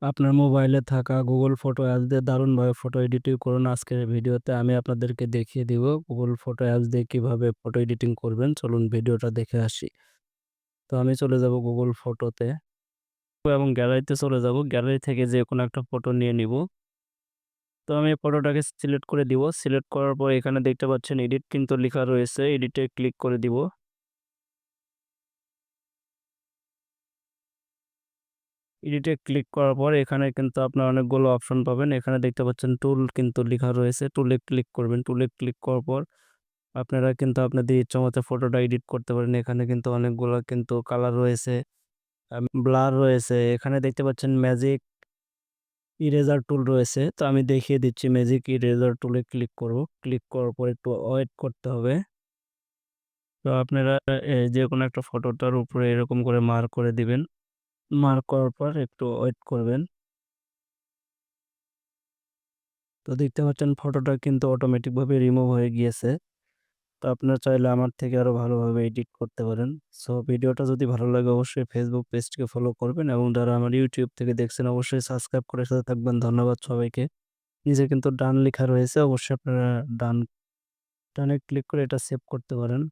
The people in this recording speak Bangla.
আপনার মোবাইলে থাকা Google ফটো অ্যাপস দিয়ে দারুণভাবে ফটো এডিটিং করুন। আজকের ভিডিওতে আমি আপনাদেরকে দেখিয়ে দিব Google ফটো অ্যাপস দিয়ে কিভাবে ফটো এডিটিং করবেন। চলুন ভিডিওটা দেখে আসি। তো আমি চলে যাব Google ফটোতে এবং গ্যালারিতে চলে যাব। গ্যালারি থেকে যেকোনো একটা ফটো নিয়ে নিব। তো আমি ফটোটাকে সিলেক্ট করে দিব। সিলেক্ট করার পর এখানে দেখতে পাচ্ছেন এডিট কিন্তু লেখা রয়েছে। এডিটে ক্লিক করে দিব। এডিটে ক্লিক করার পর এখানে কিন্তু আপনার অনেকগুলো অপশন পাবেন। এখানে দেখতে পাচ্ছেন টুল কিন্তু লেখা রয়েছে। টুলে ক্লিক করবেন। টুলে ক্লিক করার পর আপনারা কিন্তু আপনাদের ইচ্ছামতো ফটোটা এডিট করতে পারেন। এখানে কিন্তু অনেকগুলা কিন্তু কালার রয়েছে, ব্লার রয়েছে। এখানে দেখতে পাচ্ছেন ম্যাজিক ইরেজার টুল রয়েছে। তো আমি দেখিয়ে দিচ্ছি ম্যাজিক ইরেজার টুলে ক্লিক করব। ক্লিক করার পর একটু ওয়েট করতে হবে। তো আপনারা যেকোনো একটা ফটোটার উপরে এরকম করে মার্ক করে দিবেন। মার্ক করার পর একটু ওয়েট করবেন। তো দেখতে পাচ্ছেন ফটোটা কিন্তু অটোমেটিকভাবে রিমুভ হয়ে গিয়েছে। তো আপনারা চাইলে আমার থেকে আরো ভালোভাবে এডিট করতে পারেন। সো ভিডিওটা যদি ভালো লাগে অবশ্যই Facebook পেজটিকে ফলো করবেন এবং যারা আমার YouTube থেকে দেখছেন অবশ্যই সাবস্ক্রাইব করে সাথে থাকবেন। ধন্যবাদ সবাইকে। নিচে কিন্তু ডান লেখা রয়েছে অবশ্যই আপনারা ডানে ক্লিক করে এটা সেভ করতে পারেন।